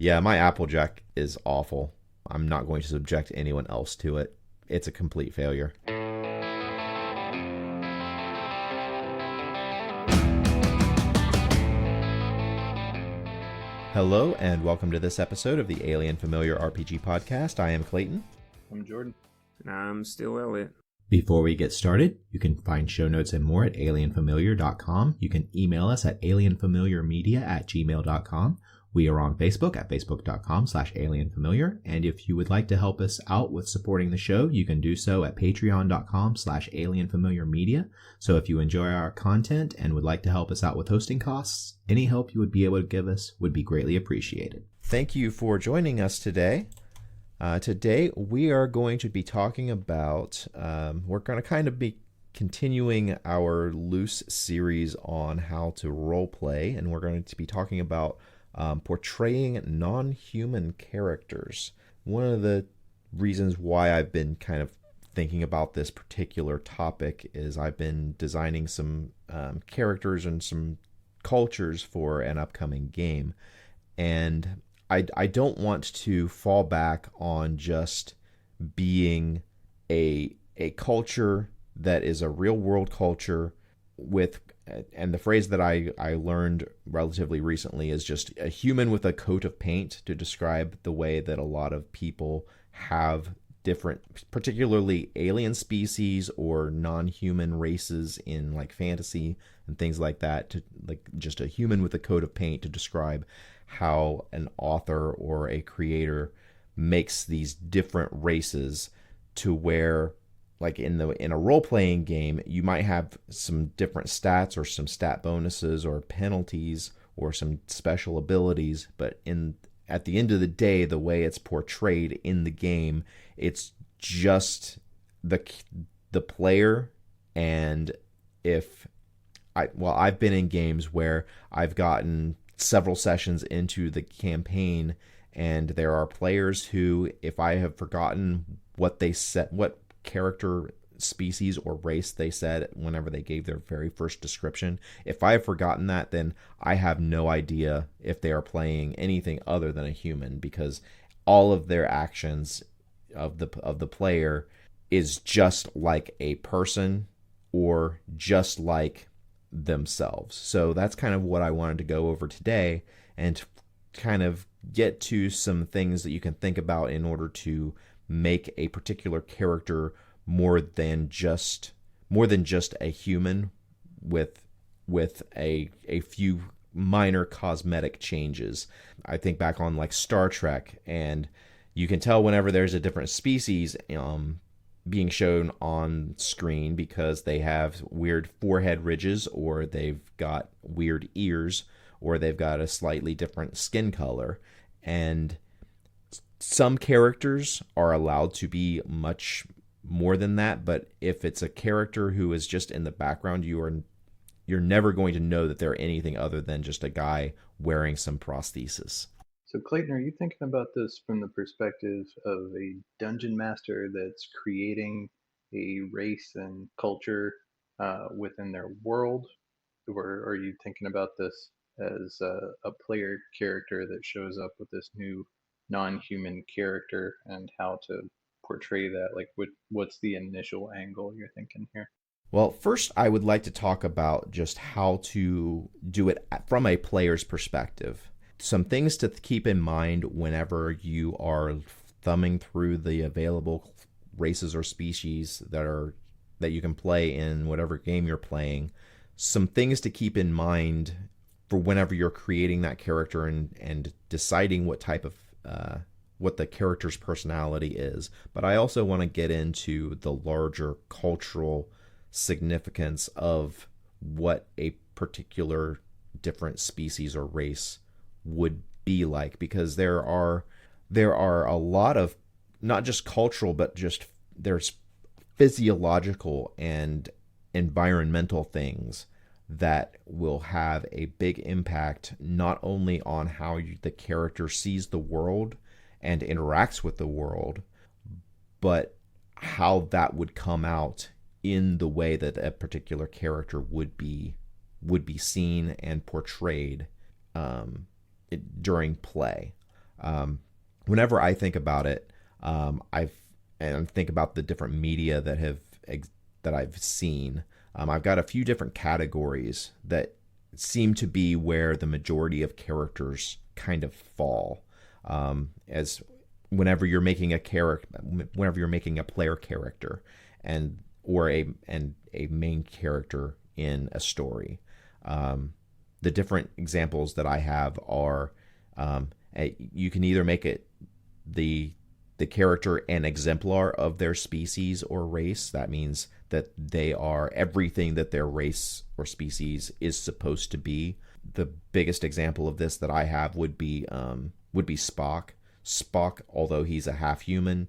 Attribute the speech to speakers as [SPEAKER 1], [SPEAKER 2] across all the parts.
[SPEAKER 1] Yeah, my Applejack is awful. I'm not going to subject anyone else to it. It's a complete failure. Hello, and welcome to this episode of the Alien Familiar RPG Podcast. I am Clayton.
[SPEAKER 2] I'm Jordan.
[SPEAKER 3] And I'm still Eliot.
[SPEAKER 1] Before we get started, you can find show notes and more at alienfamiliar.com. You can email us at alienfamiliarmedia@gmail.com. We are on Facebook at facebook.com/alienfamiliar. And if you would like to help us out with supporting the show, you can do so at patreon.com/alienfamiliarmedia. So if you enjoy our content and would like to help us out with hosting costs, any help you would be able to give us would be greatly appreciated. Thank you for joining us today. Today we are going to be talking about, we're going to kind of be continuing our loose series on how to role play, and we're going to be talking about portraying non-human characters. One of the reasons why I've been kind of thinking about this particular topic is I've been designing some characters and some cultures for an upcoming game, and I don't want to fall back on just being a culture that is a real world culture with, and the phrase that I learned relatively recently is just a human with a coat of paint to describe the way that a lot of people have different, particularly alien species or non-human races in like fantasy and things like that, to like just a human with a coat of paint to describe how an author or a creator makes these different races, to where like in a role-playing game you might have some different stats or some stat bonuses or penalties or some special abilities, but at the end of the day, the way it's portrayed in the game, it's just the player. And I've been in games where I've gotten several sessions into the campaign, and there are players who, if I have forgotten what they said, what character species or race they said whenever they gave their very first description, if I have forgotten that, then I have no idea if they are playing anything other than a human, because all of their actions of the player is just like a person or just like themselves. So that's kind of what I wanted to go over today, and kind of get to some things that you can think about in order to make a particular character more than just a human with a few minor cosmetic changes. I think back on like Star Trek, and you can tell whenever there's a different species being shown on screen because they have weird forehead ridges, or they've got weird ears, or they've got a slightly different skin color. And some characters are allowed to be much more than that, but if it's a character who is just in the background, you're never going to know that they're anything other than just a guy wearing some prosthesis.
[SPEAKER 2] So Clayton, are you thinking about this from the perspective of a dungeon master that's creating a race and culture within their world? Or are you thinking about this as a player character that shows up with this new non-human character, and how to portray that? Like, what's the initial angle you're thinking here?
[SPEAKER 1] Well, first I would like to talk about just how to do it from a player's perspective. Some things to keep in mind whenever you are thumbing through the available races or species that you can play in whatever game you're playing. Some things to keep in mind for whenever you're creating that character and deciding what type of what the character's personality is. But I also want to get into the larger cultural significance of what a particular different species or race would be like, because there are a lot of not just cultural, but just there's physiological and environmental things that will have a big impact not only on how the character sees the world and interacts with the world, but how that would come out in the way that a particular character would be seen and portrayed during play. Whenever I think about it, and think about the different media that I've seen. I've got a few different categories that seem to be where the majority of characters kind of fall. As whenever you're making whenever you're making a player character, or a main character in a story. The different examples that I have are, you can either make it the character an exemplar of their species or race. That means that they are everything that their race or species is supposed to be. The biggest example of this that I have would be Spock. Spock, although he's a half human,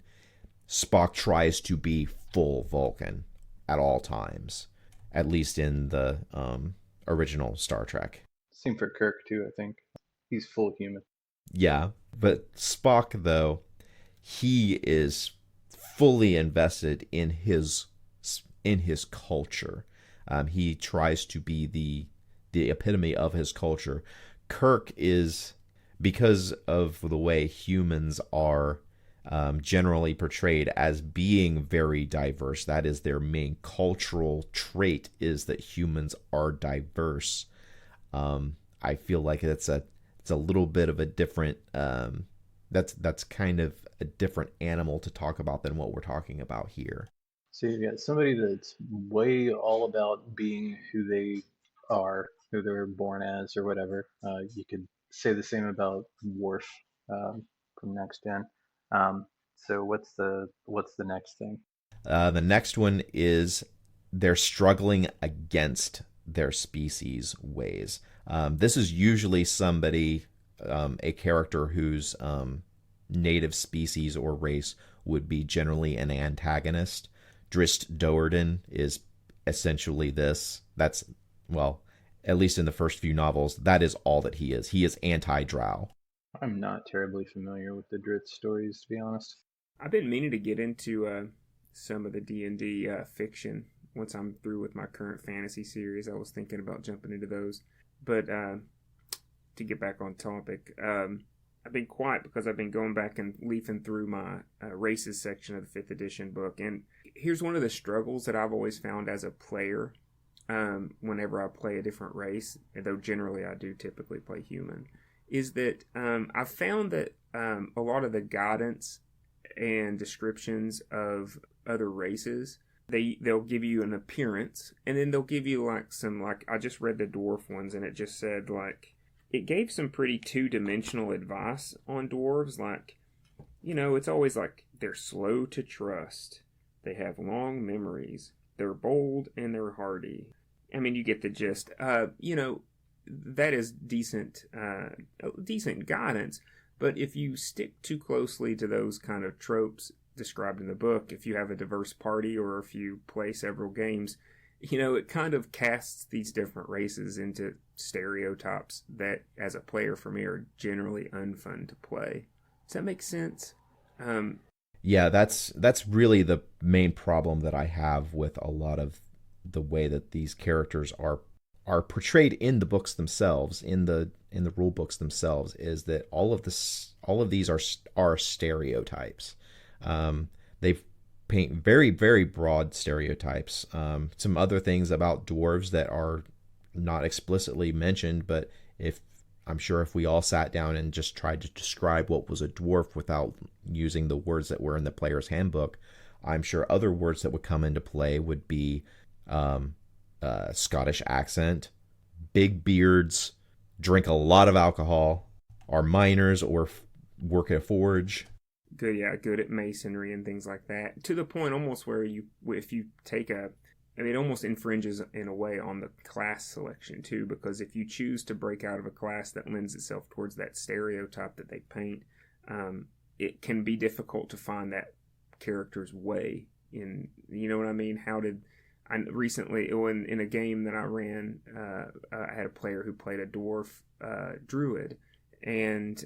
[SPEAKER 1] Spock tries to be full Vulcan at all times, at least in the original Star Trek.
[SPEAKER 2] Same for Kirk too, I think. He's full human.
[SPEAKER 1] Yeah, but Spock, though, he is fully invested in his culture. He tries to be the epitome of his culture. Kirk is, because of the way humans are generally portrayed as being very diverse. That is their main cultural trait, is that humans are diverse. I feel like it's a little bit of a different. That's kind of a different animal to talk about than what we're talking about here.
[SPEAKER 2] So you got somebody that's way all about being who they are, who they're born as, or whatever. You could say the same about Worf from Next Gen. So what's the next thing?
[SPEAKER 1] The next one is they're struggling against their species ways. This is usually somebody, a character whose native species or race would be generally an antagonist. Drist Do'Urden is essentially this. That's, well, at least in the first few novels, that is all that he is. He is anti-Drow.
[SPEAKER 2] I'm not terribly familiar with the Dritz stories, to be honest.
[SPEAKER 3] I've been meaning to get into some of the D&D fiction. Once I'm through with my current fantasy series, I was thinking about jumping into those. But to get back on topic, I've been quiet because I've been going back and leafing through my races section of the 5th edition book. And here's one of the struggles that I've always found as a player whenever I play a different race, though generally I do typically play human, is that I've found that a lot of the guidance and descriptions of other races, they'll give you an appearance, and then they'll give you like I just read the dwarf ones, and it just said it gave some pretty two-dimensional advice on dwarves. It's always like they're slow to trust, they have long memories, they're bold, and they're hardy. I mean, you get the gist. That is decent guidance. But if you stick too closely to those kind of tropes described in the book, if you have a diverse party or if you play several games, it kind of casts these different races into stereotypes that, as a player, for me, are generally unfun to play. Does that make sense?
[SPEAKER 1] Yeah, that's really the main problem that I have with a lot of the way that these characters are portrayed in the books themselves, in the rule books themselves, is that all of these are stereotypes. They paint very, very broad stereotypes. Some other things about dwarves that are not explicitly mentioned, but I'm sure if we all sat down and just tried to describe what was a dwarf without using the words that were in the player's handbook, I'm sure other words that would come into play would be Scottish accent, big beards, drink a lot of alcohol, are miners or work at a forge.
[SPEAKER 3] Good at masonry and things like that. To the point almost where if you take it almost infringes in a way on the class selection too, because if you choose to break out of a class that lends itself towards that stereotype that they paint, it can be difficult to find that character's way in, you know what I mean? I recently, in a game that I ran, I had a player who played a dwarf druid, and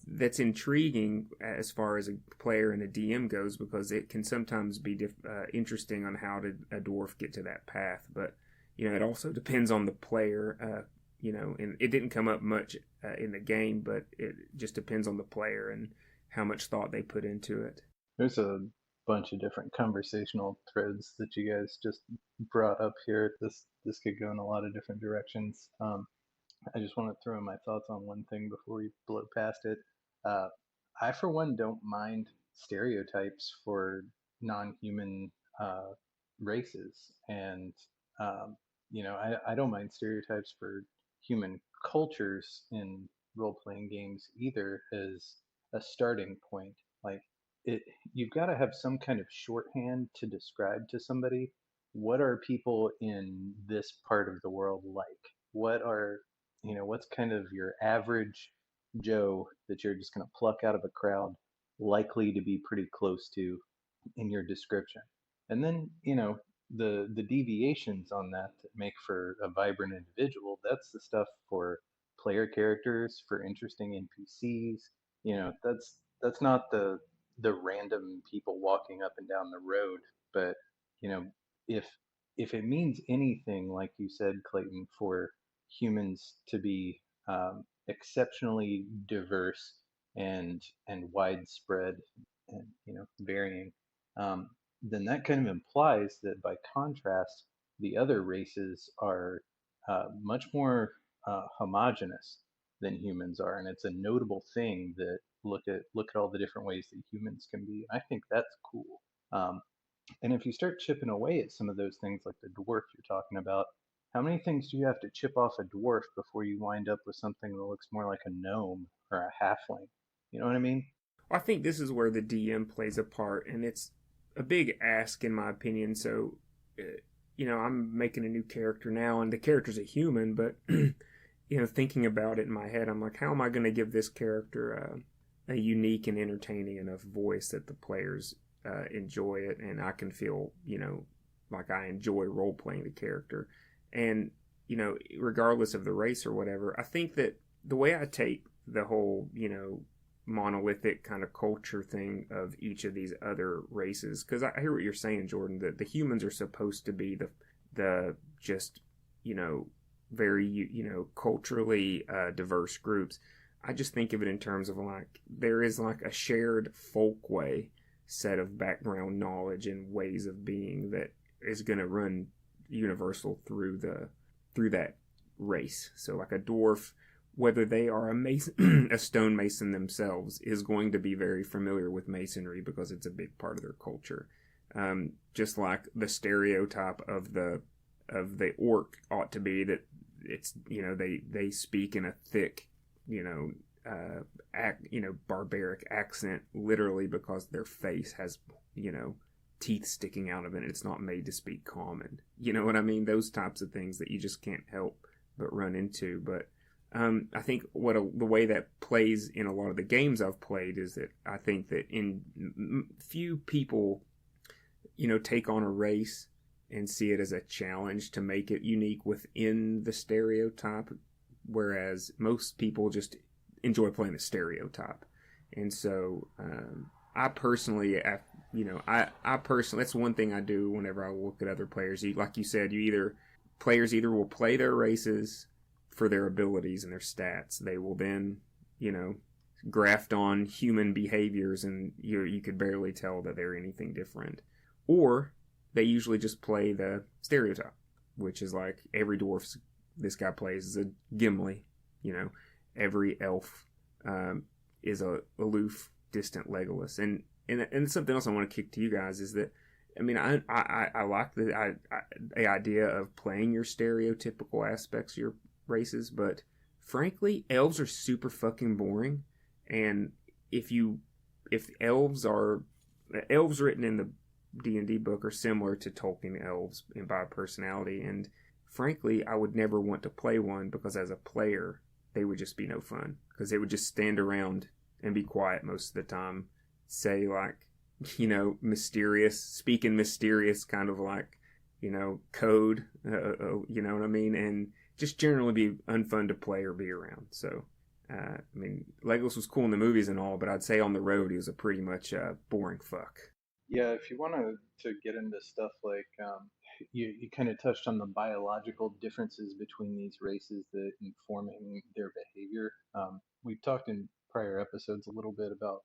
[SPEAKER 3] that's intriguing as far as a player and a DM goes, because it can sometimes be interesting on how did a dwarf get to that path. But it also depends on the player. And it didn't come up much in the game, but it just depends on the player and how much thought they put into it.
[SPEAKER 2] There's a bunch of different conversational threads that you guys just brought up here. This could go in a lot of different directions. I just want to throw in my thoughts on one thing before we blow past it. Uh, I, for one, don't mind stereotypes for non-human races, and I don't mind stereotypes for human cultures in role-playing games either as a starting point. Like it, you've got to have some kind of shorthand to describe to somebody what are people in this part of the world like. What are what's kind of your average Joe that you're just going to pluck out of a crowd likely to be pretty close to in your description. And then, the deviations on that that make for a vibrant individual, that's the stuff for player characters, for interesting NPCs. That's not the random people walking up and down the road, but you know, if if it means anything, like you said, Clayton, for humans to be exceptionally diverse and widespread and varying, um, then that kind of implies that by contrast, the other races are much more homogenous than humans are, and it's a notable thing that look at all the different ways that humans can be. I think that's cool. Um, and if you start chipping away at some of those things, like the dwarf you're talking about, how many things do you have to chip off a dwarf before you wind up with something that looks more like a gnome or a halfling? You know what I mean?
[SPEAKER 3] I think this is where the DM plays a part, and it's a big ask in my opinion. So, I'm making a new character now, and the character's a human, but thinking about it in my head, I'm like, how am I going to give this character a unique and entertaining enough voice that the players enjoy it, and I can feel, like I enjoy role playing the character, and regardless of the race or whatever. I think that the way I take the whole, monolithic kind of culture thing of each of these other races, because I hear what you're saying, Jordan, that the humans are supposed to be the just very culturally diverse groups. I just think of it in terms of like there is like a shared folkway set of background knowledge and ways of being that is going to run universal through that race. So like a dwarf, whether they are a mason, a stonemason themselves, is going to be very familiar with masonry because it's a big part of their culture. Just like the stereotype of the orc ought to be that it's they speak in a thick barbaric accent, literally because their face has teeth sticking out of it. It's not made to speak common. You know what I mean? Those types of things that you just can't help but run into. But I think the way that plays in a lot of the games I've played is that I think that few people, take on a race and see it as a challenge to make it unique within the stereotype, whereas most people just enjoy playing the stereotype. And so I personally, that's one thing I do whenever I look at other players. Like you said, players either will play their races for their abilities and their stats. They will then, graft on human behaviors, and you could barely tell that they're anything different. Or they usually just play the stereotype, which is like every dwarf this guy plays is a Gimli. Every elf is a aloof, distant Legolas. And something else I want to kick to you guys is that, I like the idea of playing your stereotypical aspects of your races, but frankly, elves are super fucking boring. And if elves written in the D&D book are similar to Tolkien elves in by personality, and frankly, I would never want to play one because as a player, they would just be no fun because they would just stand around and be quiet most of the time, say like, speaking mysterious kind of like, code, you know what I mean? And just generally be unfun to play or be around. So, Legolas was cool in the movies and all, but I'd say on the road, he was a pretty much boring fuck.
[SPEAKER 2] Yeah, if you want to get into stuff like you kind of touched on the biological differences between these races that informing their behavior. We've talked in prior episodes a little bit about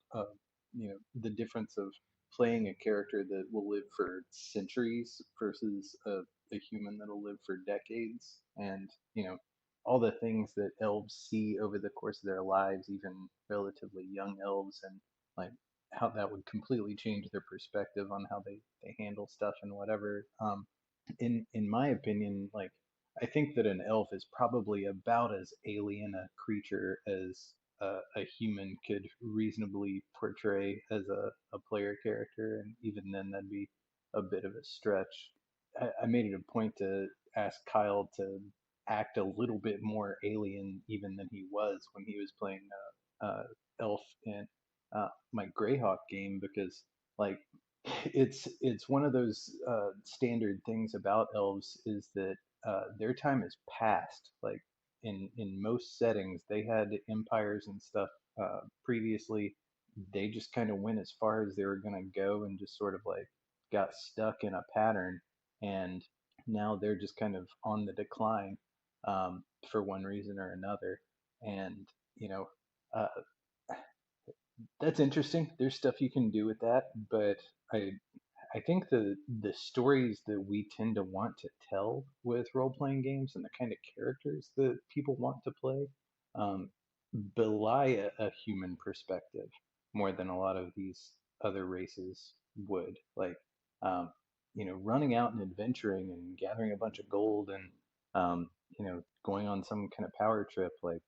[SPEAKER 2] the difference of playing a character that will live for centuries versus a human that'll live for decades, and all the things that elves see over the course of their lives, even relatively young elves, and like how that would completely change their perspective on how they handle stuff and whatever. In my opinion, like I think that an elf is probably about as alien a creature as a human could reasonably portray as a player character, and even then that'd be a bit of a stretch. I made it a point to ask Kyle to act a little bit more alien even than he was when he was playing elf in my Greyhawk game, because like it's one of those standard things about elves is that their time is past. Like in most settings, they had empires and stuff previously. They just kind of went as far as they were gonna go and just sort of like got stuck in a pattern, and now they're just kind of on the decline for one reason or another. And you know, uh, that's interesting. There's stuff you can do with that, but I I think the stories that we tend to want to tell with role playing games and the kind of characters that people want to play um, belie a human perspective more than a lot of these other races would. Like, um, running out and adventuring and gathering a bunch of gold and going on some kind of power trip. Like,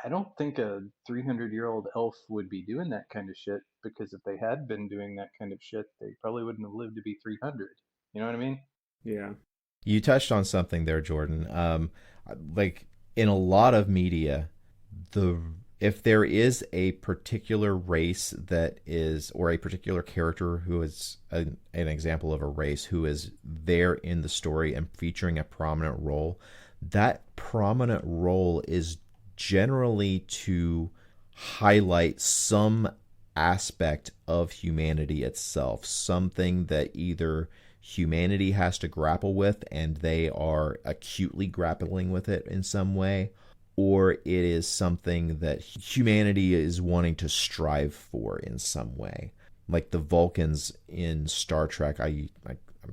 [SPEAKER 2] I don't think a 300-year-old elf would be doing that kind of shit, because if they had been doing that kind of shit, they probably wouldn't have lived to be 300. You know what I mean?
[SPEAKER 3] Yeah.
[SPEAKER 1] You touched on something there, Jordan. Like in a lot of media, the if there is a particular race that is, or a particular character who is an example of a race who is there in the story and featuring a prominent role, that prominent role is generally to highlight some aspect of humanity itself, something that either humanity has to grapple with and they are acutely grappling with it in some way, or it is something that humanity is wanting to strive for in some way. Like the Vulcans in Star Trek. I'm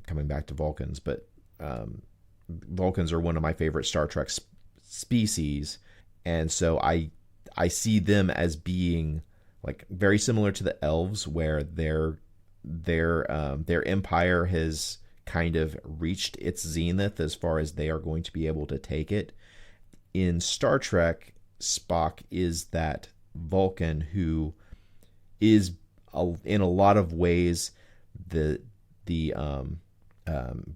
[SPEAKER 1] coming back to Vulcans, but Vulcans are one of my favorite Star Trek species, and so I see them as being like very similar to the elves, where their empire has kind of reached its zenith as far as they are going to be able to take it. In Star Trek, Spock is that Vulcan who is in a lot of ways the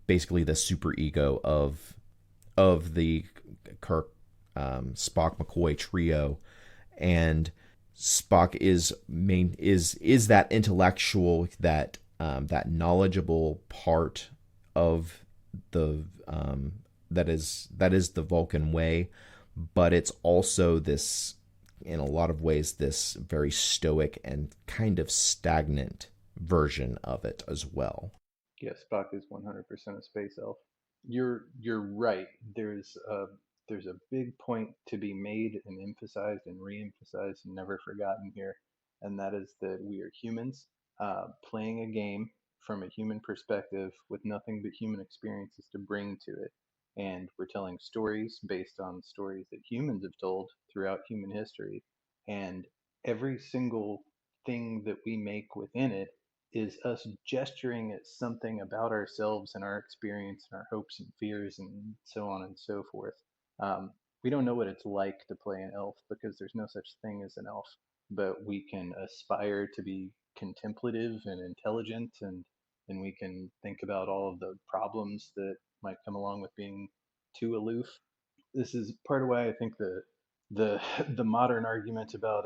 [SPEAKER 1] basically the super ego of the Kirk Spock McCoy trio, and Spock is that intellectual, that knowledgeable part of the that is the Vulcan way, but it's also this, in a lot of ways, this very stoic and kind of stagnant version of it as well.
[SPEAKER 2] Yeah, Spock is 100% a space elf. You're right. There's a big point to be made and emphasized and re-emphasized and never forgotten here, and that is that we are humans playing a game from a human perspective with nothing but human experiences to bring to it, and we're telling stories based on stories that humans have told throughout human history, and every single thing that we make within it is us gesturing at something about ourselves and our experience and our hopes and fears and so on and so forth. Um, we don't know what it's like to play an elf because there's no such thing as an elf, but we can aspire to be contemplative and intelligent, and we can think about all of the problems that might come along with being too aloof. This is part of why I think the the modern argument about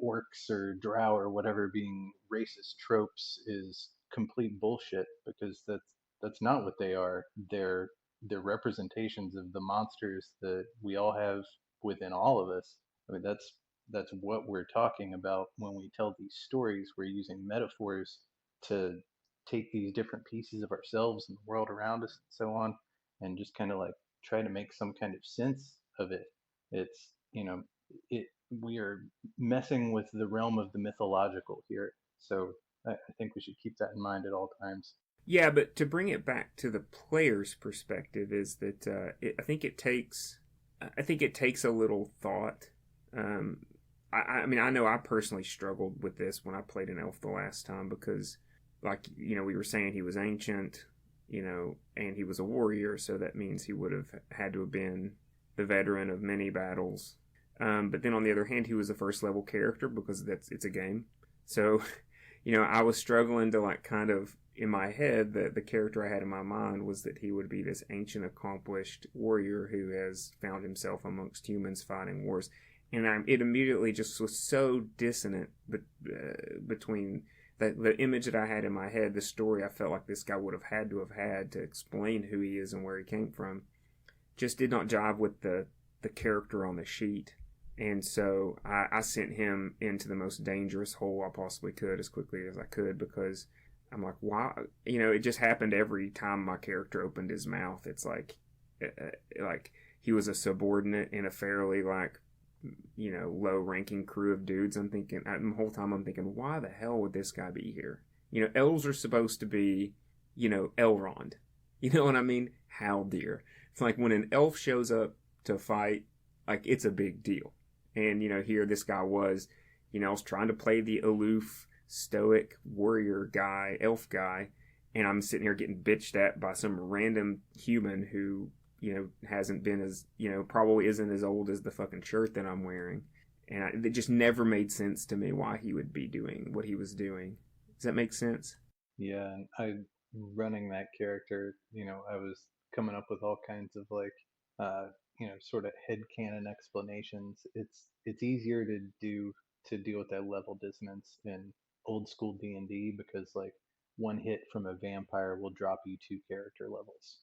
[SPEAKER 2] orcs or drow or whatever being racist tropes is complete bullshit, because that's not what they are. They're representations of the monsters that we all have within all of us. I mean, that's what we're talking about when we tell these stories. We're using metaphors to take these different pieces of ourselves and the world around us and so on, and just kind of like try to make some kind of sense of it. It's, it we are messing with the realm of the mythological here. So I think we should keep that in mind at all times.
[SPEAKER 3] Yeah, but to bring it back to the player's perspective is that I think it takes a little thought. Um, I mean, I know I personally struggled with this when I played an elf the last time because, like, we were saying he was ancient, and he was a warrior, so that means he would have had to have been the veteran of many battles. But then on the other hand, he was a first level character because it's a game. So, I was struggling to like kind of in my head the character I had in my mind was that he would be this ancient accomplished warrior who has found himself amongst humans fighting wars, and it immediately just was so dissonant between the image that I had in my head, the story I felt like this guy would have had to explain who he is and where he came from, just did not jive with the character on the sheet. And so I sent him into the most dangerous hole I possibly could as quickly as I could because I'm like, why? It just happened every time my character opened his mouth. It's like he was a subordinate in a fairly low-ranking crew of dudes. I'm thinking, the whole time I'm thinking, why the hell would this guy be here? Elves are supposed to be, Elrond. You know what I mean? Haldir. It's like when an elf shows up to fight, like it's a big deal. And, here this guy was, I was trying to play the aloof, stoic warrior guy, elf guy, and I'm sitting here getting bitched at by some random human who, hasn't been as, probably isn't as old as the fucking shirt that I'm wearing. And it just never made sense to me why he would be doing what he was doing. Does that make sense?
[SPEAKER 2] Yeah, and running that character, I was coming up with all kinds of sort of headcanon explanations. It's easier to deal with that level dissonance in old school D&D because like one hit from a vampire will drop you 2 character levels.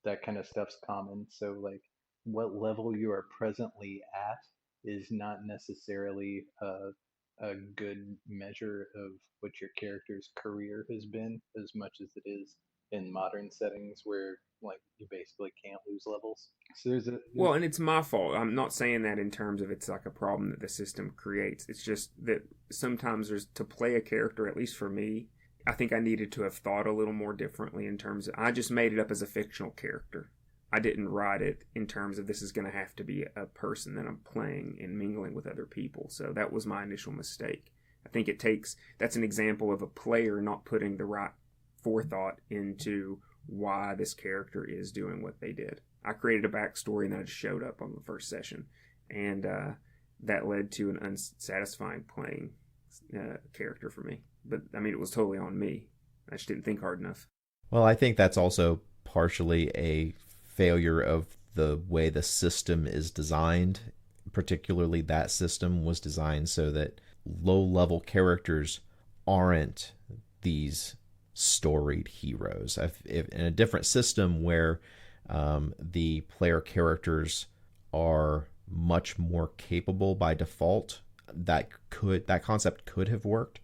[SPEAKER 2] That kind of stuff's common. So like what level you are presently at is not necessarily a good measure of what your character's career has been as much as it is in modern settings where like you basically can't lose levels. So there's
[SPEAKER 3] Well, and it's my fault. I'm not saying that in terms of it's like a problem that the system creates. It's just that sometimes there's to play a character, at least for me, I think I needed to have thought a little more differently in terms of I just made it up as a fictional character. I didn't write it in terms of this is going to have to be a person that I'm playing and mingling with other people. So that was my initial mistake. I think that's an example of a player not putting the right forethought into why this character is doing what they did. I created a backstory and then I just showed up on the first session. And that led to an unsatisfying playing character for me. But, I mean, it was totally on me. I just didn't think hard enough.
[SPEAKER 1] Well, I think that's also partially a failure of the way the system is designed. Particularly that system was designed so that low-level characters aren't these storied heroes. If in a different system where the player characters are much more capable by default, that concept could have worked,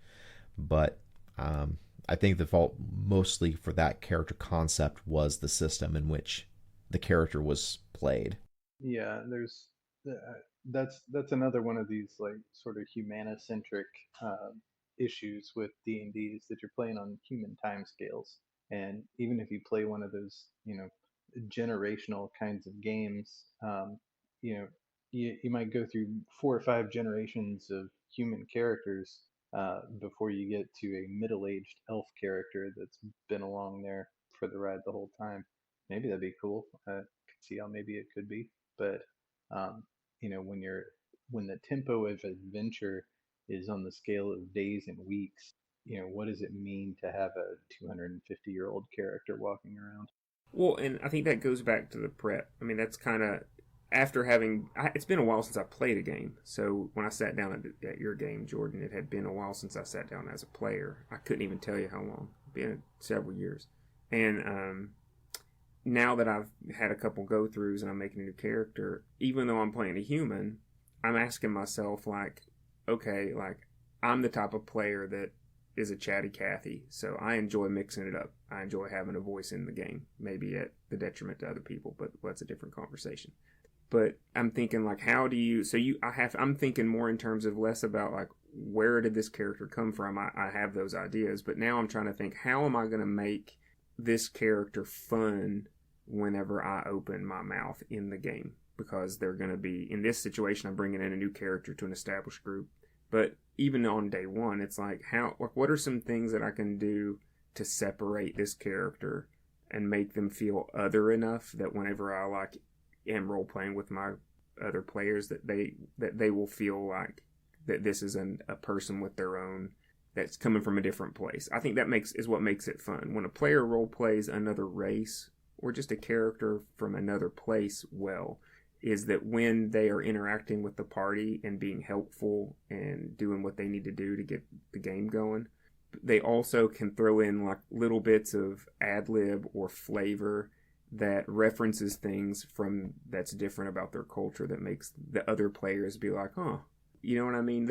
[SPEAKER 1] but I think the fault mostly for that character concept was the system in which the character was played.
[SPEAKER 2] Yeah, there's that's another one of these like sort of humanocentric issues with D&D is that you're playing on human time scales, and even if you play one of those generational kinds of games, you know you might go through 4 or 5 generations of human characters before you get to a middle-aged elf character that's been along there for the ride the whole time. Maybe that'd be cool. I could see how maybe it could be, but um, when the tempo of adventure is on the scale of days and weeks, what does it mean to have a 250-year-old character walking around?
[SPEAKER 3] Well, and I think that goes back to the prep. I mean, that's kind of it's been a while since I played a game. So when I sat down at your game, Jordan, it had been a while since I sat down as a player. I couldn't even tell you how long. It's been several years. And now that I've had a couple go-throughs and I'm making a new character, even though I'm playing a human, I'm asking myself, like, okay, like, I'm the type of player that is a chatty Cathy, so I enjoy mixing it up. I enjoy having a voice in the game, maybe at the detriment to other people, but that's a different conversation. But I'm thinking like, how do you? I'm thinking more in terms of less about like where did this character come from. I have those ideas, but now I'm trying to think, how am I going to make this character fun whenever I open my mouth in the game? Because they're going to be in this situation. I'm bringing in a new character to an established group, but even on day one, it's like what are some things that I can do to separate this character and make them feel other enough that whenever I like am role playing with my other players, that they will feel like that this is a person with their own, that's coming from a different place. I think is what makes it fun. When a player role plays another race or just a character from another place well, is that when they are interacting with the party and being helpful and doing what they need to do to get the game going, they also can throw in like little bits of ad lib or flavor that references things that's different about their culture, that makes the other players be like, oh, you know what I mean?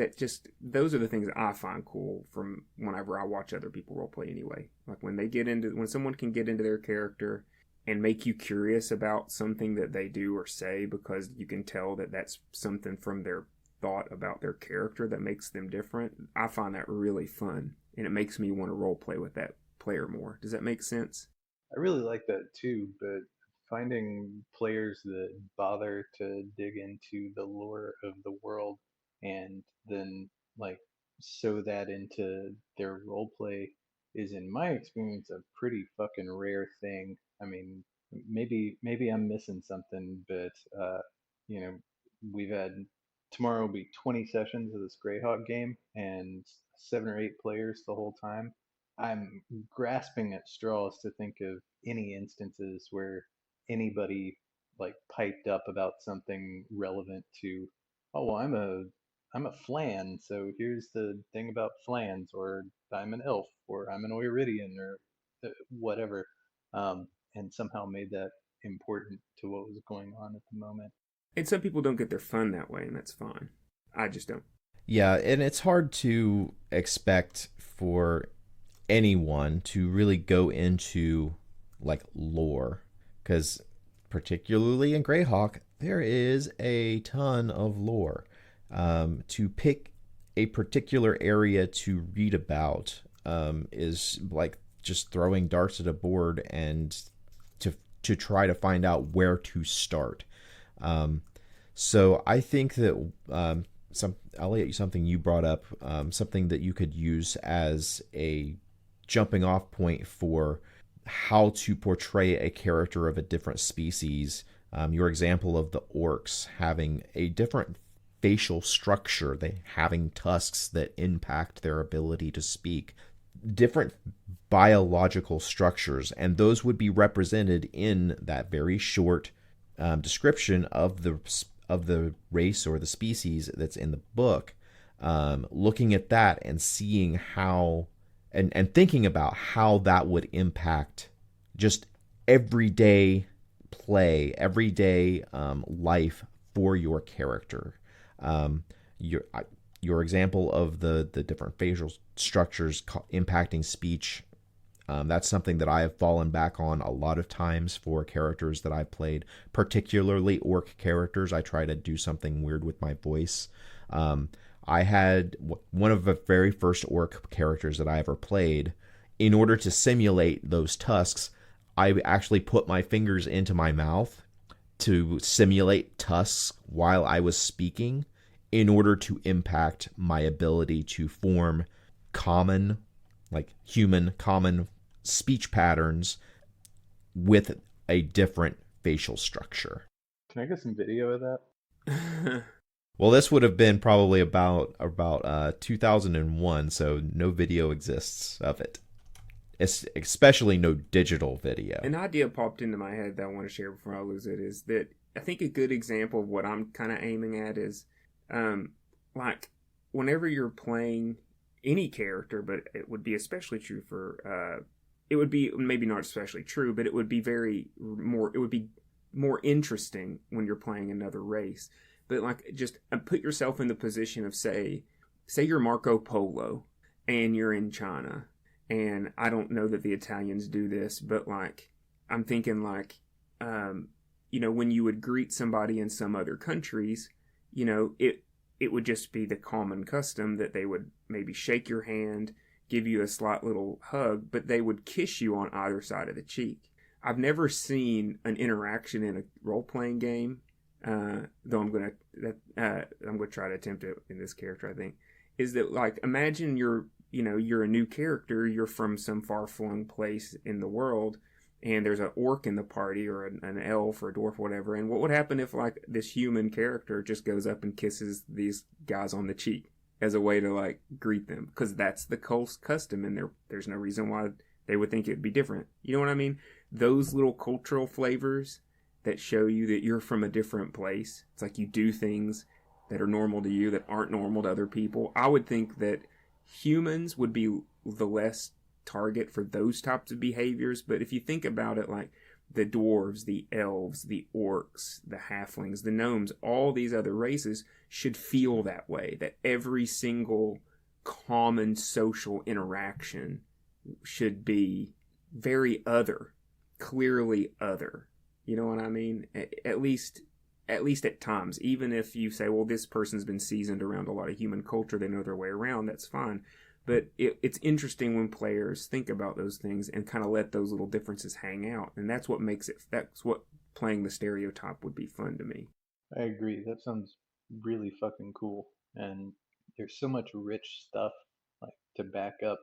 [SPEAKER 3] Those are the things that I find cool from whenever I watch other people role play anyway. Like when someone can get into their character and make you curious about something that they do or say, because you can tell that that's something from their thought about their character that makes them different. I find that really fun, and it makes me want to role play with that player more. Does that make sense?
[SPEAKER 2] I really like that too, but finding players that bother to dig into the lore of the world and then like sew that into their role play is, in my experience, a pretty fucking rare thing. I mean, maybe I'm missing something, but you know, we've had tomorrow will be 20 sessions of this Greyhawk game and 7 or 8 players the whole time. I'm grasping at straws to think of any instances where anybody like piped up about something relevant to, oh well, I'm a flan, so here's the thing about flans, or I'm an elf, or I'm an Oiridian, or whatever, and somehow made that important to what was going on at the moment.
[SPEAKER 3] And some people don't get their fun that way, and that's fine. I just don't.
[SPEAKER 1] Yeah, and it's hard to expect for anyone to really go into like lore, because particularly in Greyhawk, there is a ton of lore. To pick a particular area to read about is like just throwing darts at a board and to try to find out where to start. So I think that Eliot, something you brought up, something that you could use as a jumping off point for how to portray a character of a different species. Your example of the orcs having a different facial structure, they having tusks that impact their ability to speak, different biological structures, and those would be represented in that very short description of the race or the species that's in the book. Looking at that and seeing how and thinking about how that would impact just everyday play, everyday life for your character. Your example of the different facial structures impacting speech, that's something that I have fallen back on a lot of times for characters that I've played, particularly orc characters. I try to do something weird with my voice. I had one of the very first orc characters that I ever played. In order to simulate those tusks, I actually put my fingers into my mouth to simulate tusks while I was speaking, in order to impact my ability to form common speech patterns with a different facial structure.
[SPEAKER 2] Can I get some video of that?
[SPEAKER 1] Well, this would have been probably about 2001, so no video exists of it. Especially no digital video.
[SPEAKER 3] An idea popped into my head that I want to share before I lose it is that I think a good example of what I'm kind of aiming at is like whenever you're playing any character, but it would be especially true for it would be maybe not especially true, but it would be more interesting when you're playing another race. But like just put yourself in the position of say you're Marco Polo and you're in China. And I don't know that the Italians do this, but like, I'm thinking like, when you would greet somebody in some other countries, it would just be the common custom that they would maybe shake your hand, give you a slight little hug, but they would kiss you on either side of the cheek. I've never seen an interaction in a role-playing game, though I'm gonna try to attempt it in this character. I think is that like, imagine you're a new character, you're from some far-flung place in the world, and there's an orc in the party, or an elf or a dwarf or whatever, and what would happen if like this human character just goes up and kisses these guys on the cheek as a way to like greet them? Because that's the custom, and there's no reason why they would think it'd be different. You know what I mean? Those little cultural flavors that show you that you're from a different place. It's like you do things that are normal to you that aren't normal to other people. I would think that humans would be the less target for those types of behaviors, but if you think about it, like the dwarves, the elves, the orcs, the halflings, the gnomes, all these other races should feel that way, that every single common social interaction should be very other, clearly other. You know what I mean? At least at times, even if you say, well, this person's been seasoned around a lot of human culture, they know their way around, that's fine. But it's interesting when players think about those things and kind of let those little differences hang out. And that's what playing the stereotype would be fun to me.
[SPEAKER 2] I agree. That sounds really fucking cool. And there's so much rich stuff like to back up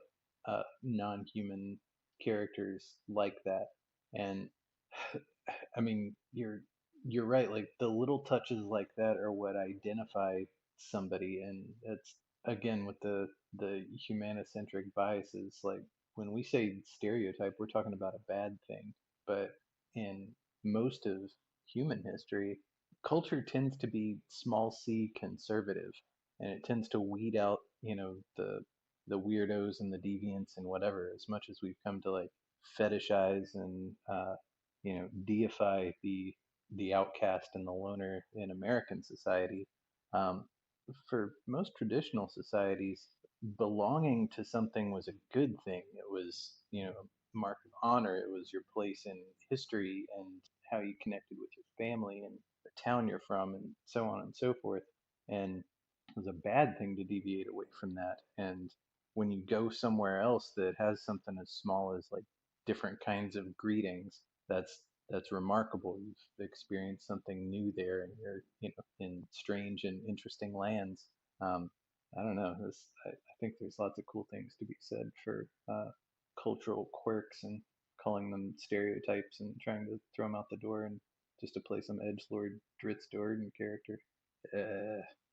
[SPEAKER 2] non-human characters like that. And I mean, you're right. Like the little touches like that are what identify somebody, and it's again with the humanocentric biases. Like when we say stereotype, we're talking about a bad thing. But in most of human history, culture tends to be small c conservative, and it tends to weed out, the weirdos and the deviants and whatever. As much as we've come to like fetishize and deify the outcast and the loner in American society. Um, for most traditional societies, belonging to something was a good thing. It was, a mark of honor. It was your place in history and how you connected with your family and the town you're from, and so on and so forth. And it was a bad thing to deviate away from that. And when you go somewhere else that has something as small as like different kinds of greetings, that's remarkable. You've experienced something new there, and you're in strange and interesting lands. I don't know. I think there's lots of cool things to be said for cultural quirks and calling them stereotypes and trying to throw them out the door and just to play some edgelord Dritz Jordan character.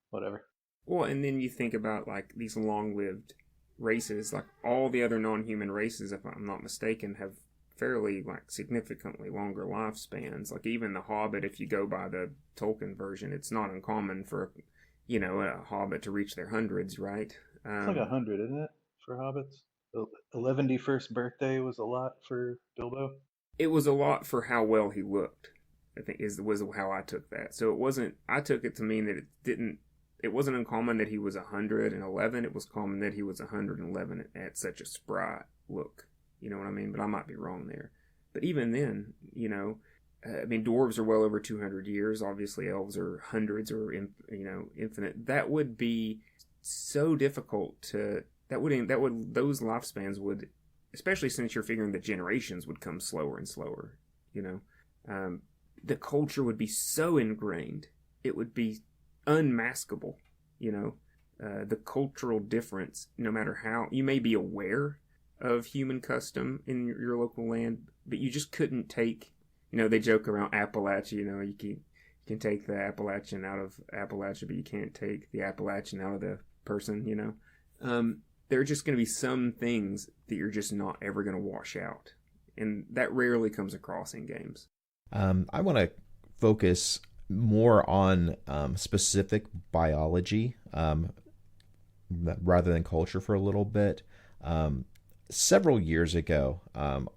[SPEAKER 2] Whatever.
[SPEAKER 3] Well, and then you think about like these long-lived races, like all the other non-human races, if I'm not mistaken, have fairly like significantly longer lifespans. Like even the Hobbit, if you go by the Tolkien version, it's not uncommon for a Hobbit to reach their hundreds, right?
[SPEAKER 2] It's like 100, isn't it, for hobbits? The 111st birthday was a lot for Bilbo.
[SPEAKER 3] It was a lot for how well he looked, I think was how I took that. So it wasn't. I took it to mean that it wasn't uncommon that he was 111. It was common that he was 111 at such a spry look. You know what I mean? But I might be wrong there. But even then, dwarves are well over 200 years. Obviously, elves are hundreds or infinite. That would be so difficult to. Those lifespans would, especially since you're figuring the generations would come slower and slower. The culture would be so ingrained. It would be unmaskable. The cultural difference, no matter how you may be aware of human custom in your local land, but you just couldn't take, they joke around Appalachia, you can take the Appalachian out of Appalachia, but you can't take the Appalachian out of the person, there are just going to be some things that you're just not ever going to wash out. And that rarely comes across in games.
[SPEAKER 1] I want to focus more on specific biology rather than culture for a little bit. Several years ago,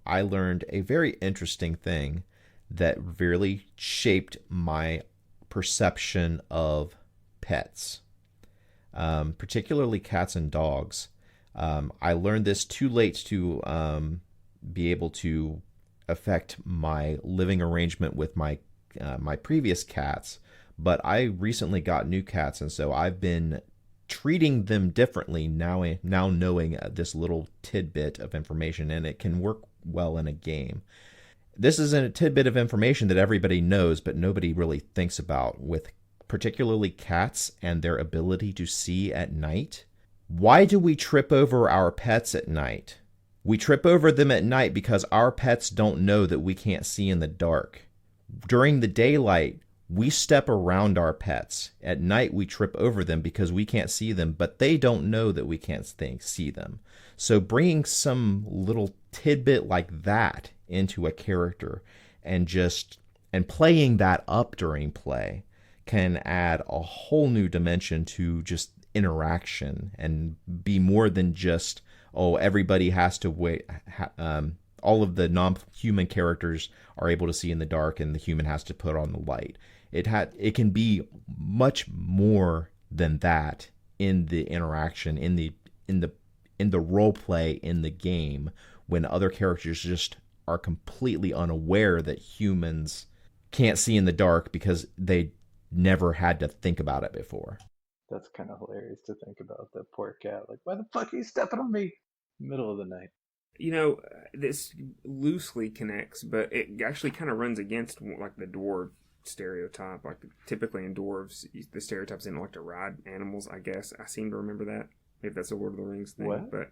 [SPEAKER 1] I learned a very interesting thing that really shaped my perception of pets, particularly cats and dogs. I learned this too late to be able to affect my living arrangement with my previous cats, but I recently got new cats, and so I've been treating them differently now knowing this little tidbit of information, and it can work well in a game. This is a tidbit of information that everybody knows, but nobody really thinks about, with particularly cats and their ability to see at night. Why do we trip over our pets at night? We trip over them at night because our pets don't know that we can't see in the dark. During the daylight, we step around our pets. At night, we trip over them because we can't see them, but they don't know that we can't see them. So bringing some little tidbit like that into a character and playing that up during play can add a whole new dimension to just interaction and be more than just, oh, everybody has to wait. All of the non-human characters are able to see in the dark, and the human has to put on the light. It can be much more than that in the interaction, in the role play in the game, when other characters just are completely unaware that humans can't see in the dark because they never had to think about it before.
[SPEAKER 2] That's kind of hilarious to think about. The poor cat, like, why the fuck are you stepping on me? Middle of the night.
[SPEAKER 3] You know, this loosely connects, but it actually kind of runs against like the dwarf stereotype. Like typically in dwarves, the stereotypes didn't like to ride animals. I guess I seem to remember that. If that's a Lord of the Rings thing,
[SPEAKER 2] What?
[SPEAKER 3] but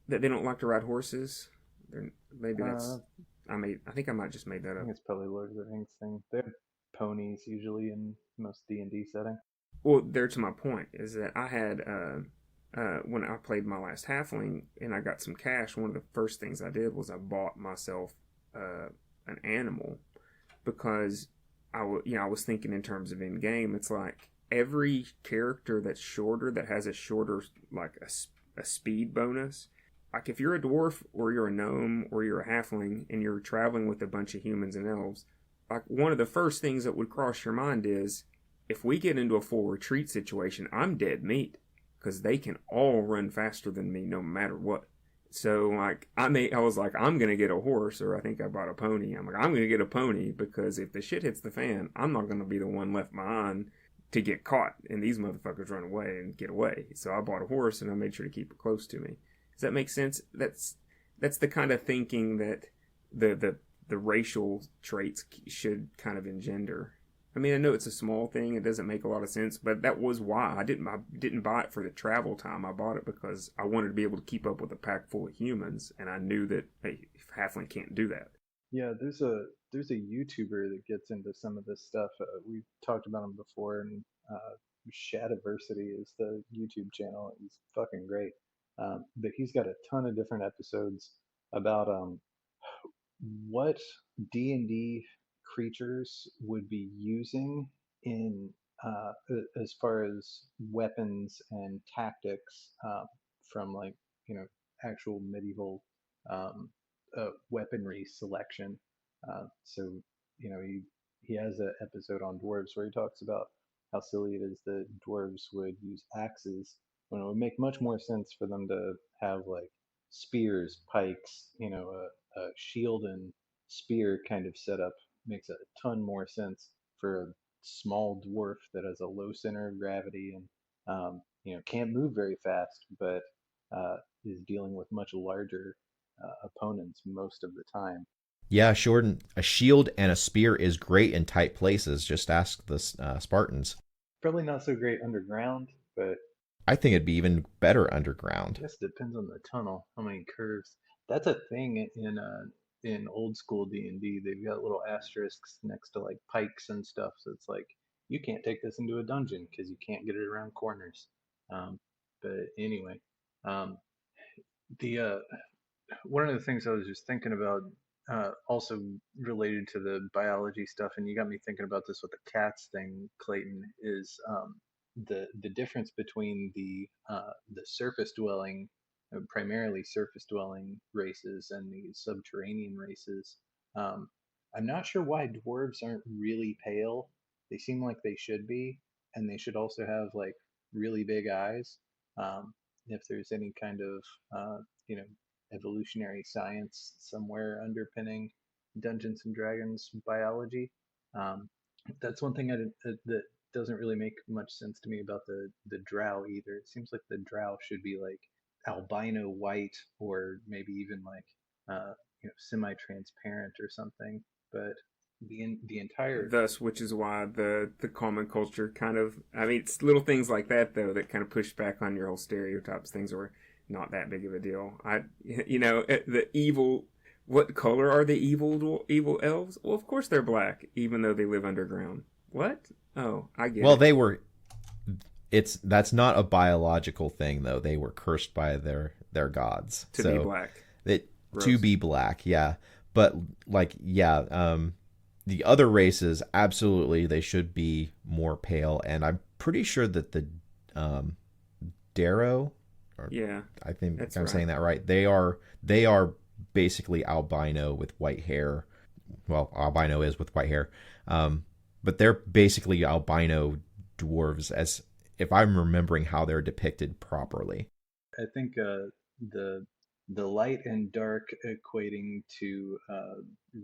[SPEAKER 3] that they don't like to ride horses. Maybe that's. I think I might just made that
[SPEAKER 2] I
[SPEAKER 3] up.
[SPEAKER 2] think it's probably Lord of the Rings thing. They have ponies usually in most D&D setting.
[SPEAKER 3] Well, there to my point is that I had when I played my last halfling and I got some cash. One of the first things I did was I bought myself an animal because I was thinking in terms of in game. It's like every character that's shorter, that has a shorter like a speed bonus. Like if you're a dwarf or you're a gnome or you're a halfling and you're traveling with a bunch of humans and elves, like one of the first things that would cross your mind is, if we get into a full retreat situation, I'm dead meat because they can all run faster than me no matter what. So like I was like, I'm gonna get a horse, or I think I bought a pony. I'm like, I'm gonna get a pony because if the shit hits the fan, I'm not gonna be the one left behind to get caught and these motherfuckers run away and get away. So I bought a horse and I made sure to keep it close to me. Does that make sense? That's the kind of thinking that the racial traits should kind of engender. I mean, I know it's a small thing; it doesn't make a lot of sense, but that was why I didn't buy it for the travel time. I bought it because I wanted to be able to keep up with a pack full of humans, and I knew that hey, halfling can't do that.
[SPEAKER 2] Yeah, there's a YouTuber that gets into some of this stuff. We've talked about him before, and Shadiversity is the YouTube channel. He's fucking great. But he's got a ton of different episodes about what D&D creatures would be using in as far as weapons and tactics from like actual medieval weaponry selection. So he has an episode on dwarves where he talks about how silly it is that dwarves would use axes when it would make much more sense for them to have like spears, pikes, a shield and spear kind of setup makes a ton more sense for a small dwarf that has a low center of gravity and can't move very fast, but is dealing with much larger opponents most of the time.
[SPEAKER 1] Yeah, Jordan, a shield and a spear is great in tight places. Just ask the Spartans.
[SPEAKER 2] Probably not so great underground, but
[SPEAKER 1] I think it'd be even better
[SPEAKER 2] I
[SPEAKER 1] underground.
[SPEAKER 2] guess it depends on the tunnel, how many curves. That's a thing in old school D&D. They've got little asterisks next to like pikes and stuff, so it's like you can't take this into a dungeon because you can't get it around corners. But anyway, um, the one of the things I was just thinking about, also related to the biology stuff, and you got me thinking about this with the cats thing, Clayton, is the difference between the surface dwelling, primarily surface dwelling races and the subterranean races. Um, I'm not sure why dwarves aren't really pale. They seem like they should be, and they should also have like really big eyes. Um, if there's any kind of you know evolutionary science somewhere underpinning Dungeons and Dragons biology. Um, that's one thing that doesn't really make much sense to me about the drow either. It seems like the drow should be like albino white or maybe even like semi-transparent or something. But the entire
[SPEAKER 3] Thus, which is why the common culture kind of, I mean, it's little things like that though that kind of push back on your whole stereotypes. Things were not that big of a deal. The evil. What color are the evil elves? Well, of course they're black, even though they live underground. What? Oh, I get
[SPEAKER 1] Well,
[SPEAKER 3] it.
[SPEAKER 1] they were. That's not a biological thing though. They were cursed by their gods.
[SPEAKER 3] To be black.
[SPEAKER 1] It to
[SPEAKER 3] Gross.
[SPEAKER 1] be black, yeah. But like, yeah, the other races absolutely they should be more pale, and I'm pretty sure that the um, Darrow, or
[SPEAKER 3] Yeah,
[SPEAKER 1] I think
[SPEAKER 3] that's
[SPEAKER 1] I'm
[SPEAKER 3] right.
[SPEAKER 1] saying that right. They are basically albino with white hair. Well, albino is with white hair, but they're basically albino dwarves, as if I'm remembering how they're depicted properly.
[SPEAKER 2] I think the the light and dark equating to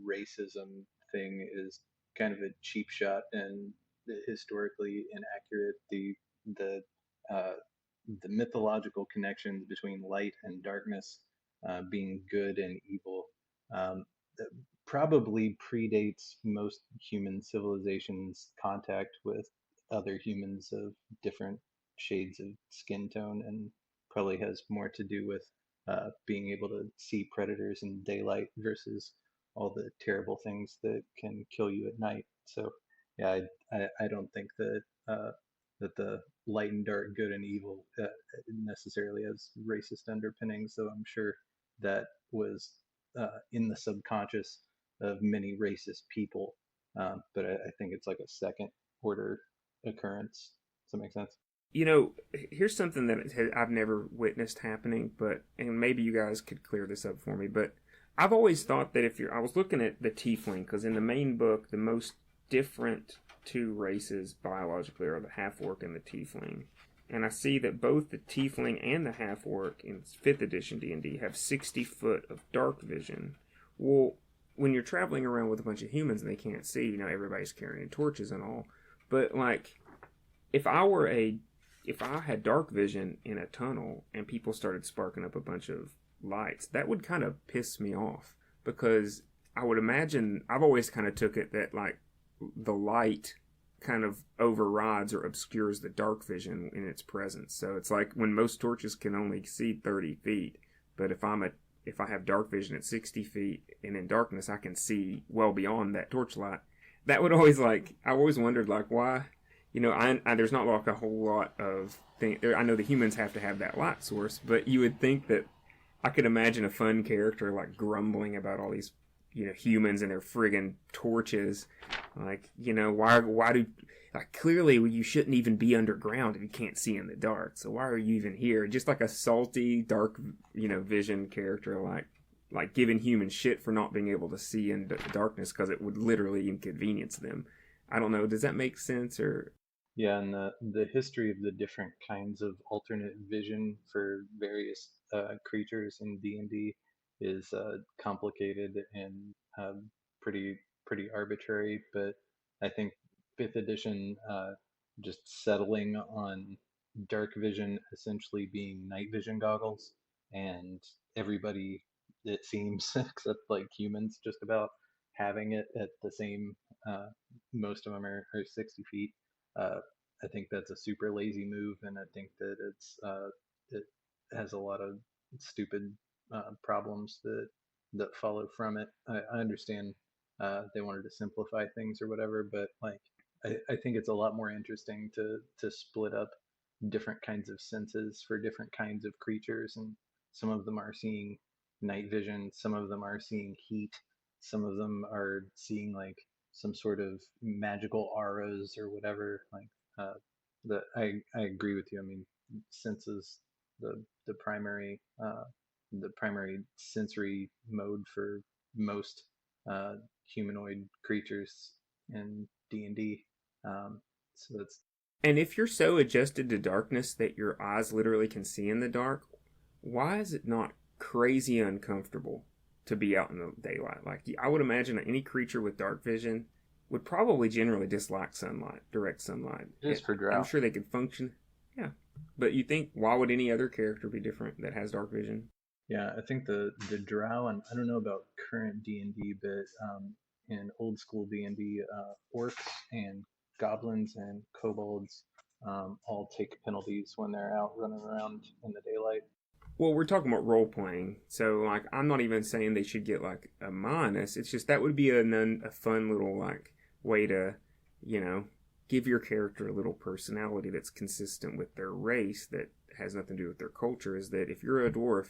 [SPEAKER 2] racism thing is kind of a cheap shot and historically inaccurate. The uh, the mythological connections between light and darkness being good and evil um, probably predates most human civilizations' contact with other humans of different shades of skin tone and probably has more to do with being able to see predators in daylight versus all the terrible things that can kill you at night. So, yeah, I don't think that that the light and dark, good and evil, necessarily has racist underpinnings. So I'm sure that was in the subconscious of many racist people. But I think it's like a second order occurrence. Does that make sense?
[SPEAKER 3] Here's something that I've never witnessed happening, but and maybe you guys could clear this up for me. But I've always thought that I was looking at the tiefling because in the main book, the most different two races biologically are the half orc and the tiefling, and I see that both the tiefling and the half orc in fifth edition D&D have 60 foot of dark vision. Well, when you're traveling around with a bunch of humans and they can't see, everybody's carrying torches and all, but like if I were a if I had dark vision in a tunnel and people started sparking up a bunch of lights, that would kind of piss me off because I would imagine I've always kind of took it that like the light kind of overrides or obscures the dark vision in its presence. So it's like when most torches can only see 30 feet, but if I have dark vision at 60 feet and in darkness I can see well beyond that torchlight. That would always like I always wondered like why there's not like a whole lot of thing. I know the humans have to have that light source, but you would think that I could imagine a fun character like grumbling about all these, humans and their friggin' torches. Like, why do, like, clearly you shouldn't even be underground if you can't see in the dark. So why are you even here? Just like a salty, dark, vision character, like giving humans shit for not being able to see in the darkness because it would literally inconvenience them. I don't know. Does that make sense or
[SPEAKER 2] Yeah, and the history of the different kinds of alternate vision for various creatures in D&D is complicated and pretty pretty arbitrary. But I think fifth edition just settling on dark vision essentially being night vision goggles, and everybody it seems except like humans just about having it at the same. Uh, Most of them are 60 feet. Uh, I think that's a super lazy move, and I think that it has a lot of stupid problems that follow from it. I understand they wanted to simplify things or whatever, but like I think it's a lot more interesting to split up different kinds of senses for different kinds of creatures, and some of them are seeing night vision, some of them are seeing heat, some of them are seeing like some sort of magical auras or whatever. Like uh, I agree with you. I mean, sense is the primary the primary sensory mode for most humanoid creatures in D&D. So
[SPEAKER 3] And if you're so adjusted to darkness that your eyes literally can see in the dark, why is it not crazy uncomfortable to be out in the daylight? Like, I would imagine any creature with dark vision would probably generally dislike sunlight, direct sunlight.
[SPEAKER 2] Just for
[SPEAKER 3] I'm
[SPEAKER 2] drow.
[SPEAKER 3] sure they could function. Yeah. But you think, why would any other character be different that has dark vision?
[SPEAKER 2] Yeah, I think the drow, and I don't know about current D&D, but in old school D&D, orcs and goblins and kobolds all take penalties when they're out running around in the daylight.
[SPEAKER 3] Well, we're talking about role playing, so like I'm not even saying they should get like a minus. It's just that would be a fun little like way to, you know, give your character a little personality that's consistent with their race that has nothing to do with their culture. Is that if you're a dwarf,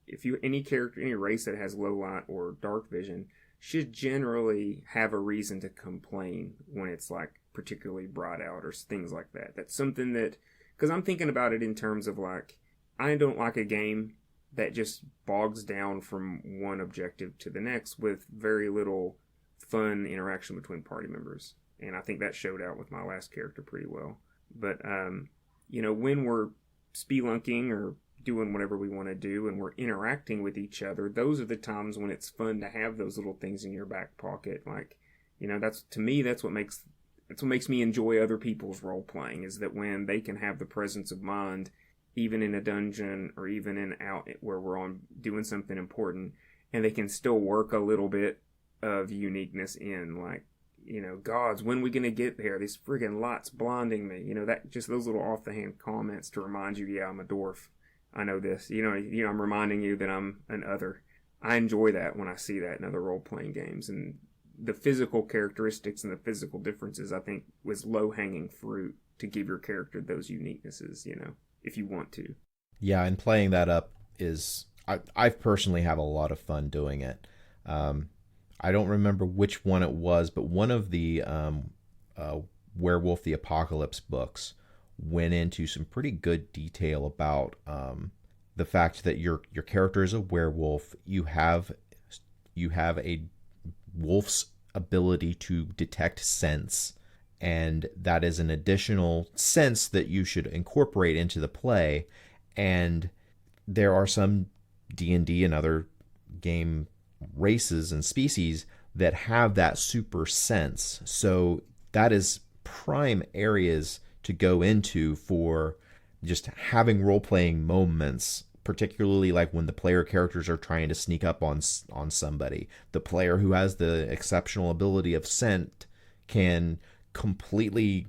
[SPEAKER 3] if you any character any race that has low light or dark vision should generally have a reason to complain when it's like particularly bright out or things like that. That's something that because I'm thinking about it in terms of like I don't like a game that just bogs down from one objective to the next with very little fun interaction between party members. And I think that showed out with my last character pretty well. But, you know, when we're spelunking or doing whatever we want to do and we're interacting with each other, those are the times when it's fun to have those little things in your back pocket. Like, you know, that's to me, that's what makes me enjoy other people's role playing is that when they can have the presence of mind even in a dungeon or even in out where we're on doing something important and they can still work a little bit of uniqueness in like, you know, gods, when we gonna get there? These friggin' lights blinding me. You know, that just those little off the hand comments to remind you, yeah, I'm a dwarf. I know this. You know, I'm reminding you that I'm an other. I enjoy that when I see that in other role playing games. And the physical characteristics and the physical differences, I think, was low hanging fruit to give your character those uniquenesses, you know, if you want to.
[SPEAKER 1] Yeah, and playing that up is I personally have a lot of fun doing it. I don't remember which one it was, but one of the Werewolf the Apocalypse books went into some pretty good detail about the fact that your character is a werewolf. You have a wolf's ability to detect scents, and that is an additional sense that you should incorporate into the play. And there are some D&D and other game races and species that have that super sense. So that is prime areas to go into for just having role-playing moments, particularly like when the player characters are trying to sneak up on somebody. The player who has the exceptional ability of scent can completely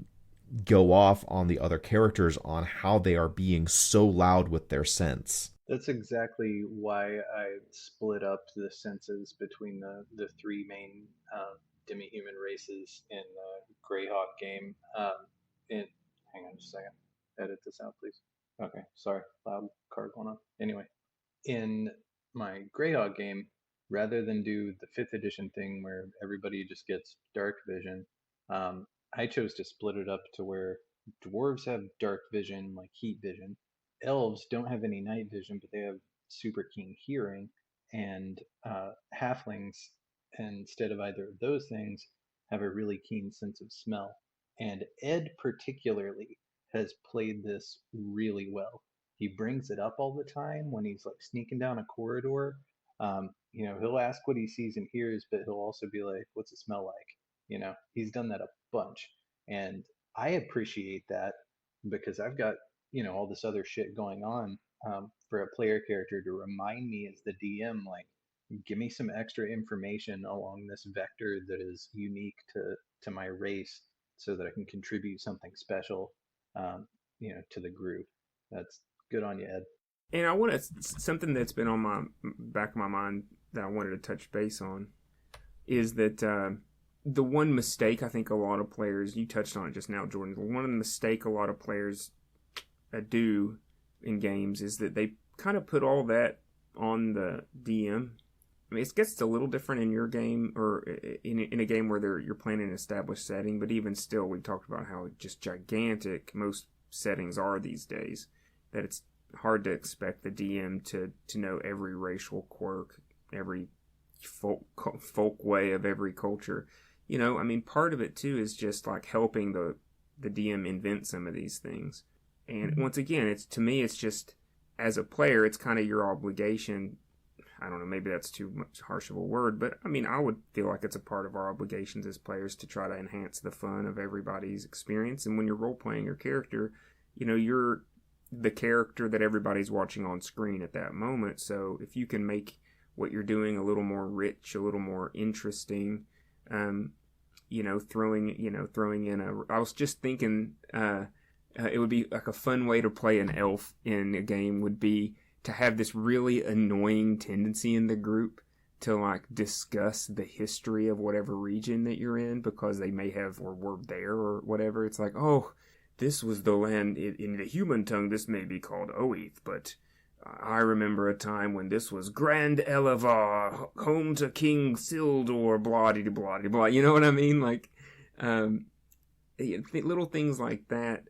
[SPEAKER 1] go off on the other characters on how they are being so loud with their scents.
[SPEAKER 2] That's exactly why I split up the senses between the three main demi-human races in the Greyhawk game. In hang on just a second. Edit this out, please. Okay, sorry, loud car going on. Anyway, in my Greyhawk game, rather than do the 5th edition thing where everybody just gets dark vision, I chose to split it up to where dwarves have dark vision, like heat vision. Elves don't have any night vision, but they have super keen hearing, and halflings, instead of either of those things, have a really keen sense of smell. And Ed particularly has played this really well. He brings it up all the time when he's like sneaking down a corridor. You know, he'll ask what he sees and hears, but he'll also be like, "What's it smell like?" You know, he's done that a bunch, and I appreciate that because I've got all this other shit going on, for a player character to remind me as the DM, like, give me some extra information along this vector that is unique to my race, so that I can contribute something special, to the group. That's good on you, Ed.
[SPEAKER 3] And I want to something that's been on my back of my mind that I wanted to touch base on is that the one mistake I think a lot of players, you touched on it just now, Jordan, the one mistake a lot of players do in games is that they kind of put all that on the DM. I mean, it gets a little different in your game or in a game where you're playing in an established setting, but even still, we talked about how just gigantic most settings are these days, that it's hard to expect the DM to know every racial quirk, every folk way of every culture. You know, I mean, part of it too is just like helping the the DM invent some of these things. And once again, to me, it's just, as a player, it's kind of your obligation. I don't know, maybe that's too much harsh of a word, but I mean, I would feel like it's a part of our obligations as players to try to enhance the fun of everybody's experience. And when you're role playing your character, you're the character that everybody's watching on screen at that moment. So if you can make what you're doing a little more rich, a little more interesting, throwing in I was just thinking, it would be like a fun way to play an elf in a game would be to have this really annoying tendency in the group to like discuss the history of whatever region that you're in because they may have or were there or whatever. It's like, oh, this was the land in the human tongue. This may be called Oath, but I remember a time when this was Grand Elevar, home to King Sildor, blah de blah de blah. You know what I mean? Like, little things like that.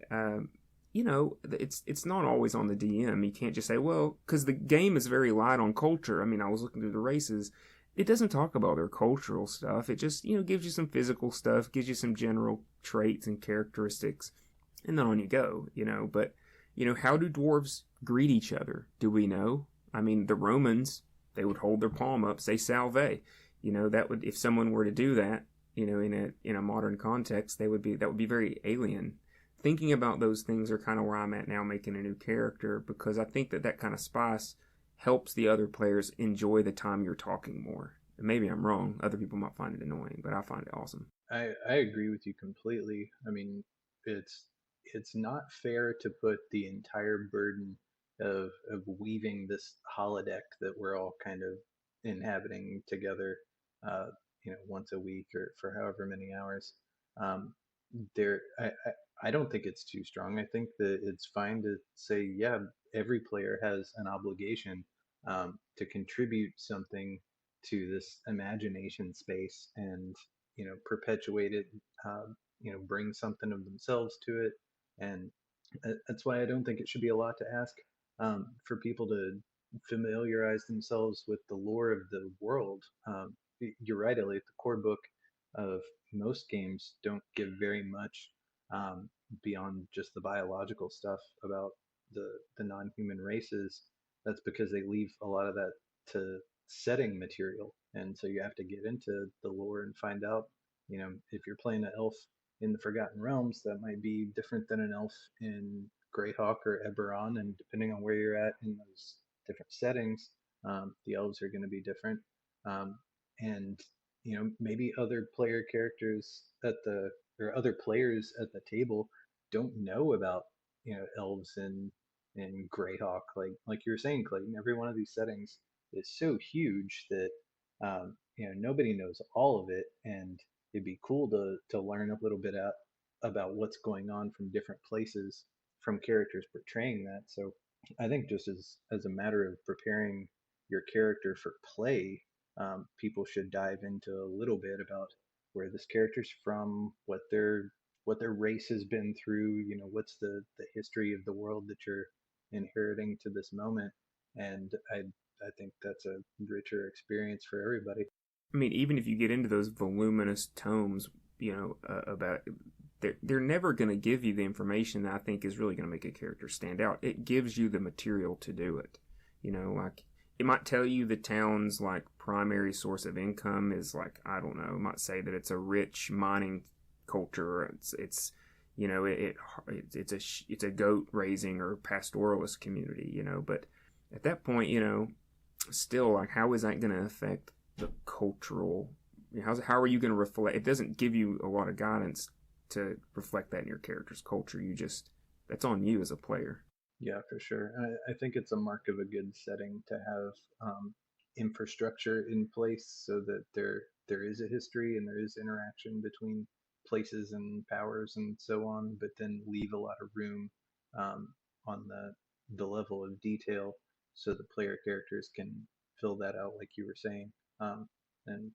[SPEAKER 3] It's not always on the DM. You can't just say, well, because the game is very light on culture. I mean, I was looking through the races. It doesn't talk about their cultural stuff. It just, gives you some physical stuff, gives you some general traits and characteristics, and then on you go, But, how do dwarves greet each other? Do we know? I mean, the Romans, they would hold their palm up, say salve. That would, if someone were to do that, in a modern context, that would be very alien. Thinking about those things are kind of where I'm at now making a new character, because I think that kind of spice helps the other players enjoy the time you're talking more. And maybe I'm wrong. Other people might find it annoying, but I find it awesome.
[SPEAKER 2] I agree with you completely. I mean, it's not fair to put the entire burden of weaving this holodeck that we're all kind of inhabiting together, once a week or for however many hours. Um, I don't think it's too strong. I think that it's fine to say, yeah, every player has an obligation to contribute something to this imagination space and perpetuate it, bring something of themselves to it. And that's why I don't think it should be a lot to ask for people to familiarize themselves with the lore of the world. You're right, Elliot. The core book of most games don't give very much beyond just the biological stuff about the non-human races. That's because they leave a lot of that to setting material, and so you have to get into the lore and find out. If you're playing an elf in the Forgotten Realms, that might be different than an elf in Greyhawk or Eberron, and depending on where you're at in those different settings, the elves are going to be different. And maybe other player characters or other players at the table don't know about elves in Greyhawk. Like you were saying, Clayton, every one of these settings is so huge that nobody knows all of it, and it'd be cool to learn a little bit about what's going on from different places from characters portraying that. So I think just as a matter of preparing your character for play, people should dive into a little bit about where this character's from, what their race has been through, what's the history of the world that you're inheriting to this moment. And I think that's a richer experience for everybody.
[SPEAKER 3] I mean, even if you get into those voluminous tomes, about they're never going to give you the information that I think is really going to make a character stand out. It gives you the material to do it. Like it might tell you the town's like primary source of income is like, I don't know, it might say that it's a rich mining culture. It's a goat raising or pastoralist community. But at that point, still, like, how is that going to affect the cultural? How are you going to reflect? It doesn't give you a lot of guidance to reflect that in your character's culture. That's on you as a player.
[SPEAKER 2] Yeah, for sure. I think it's a mark of a good setting to have infrastructure in place so that there is a history and there is interaction between places and powers and so on, but then leave a lot of room on the level of detail so the player characters can fill that out, like you were saying, and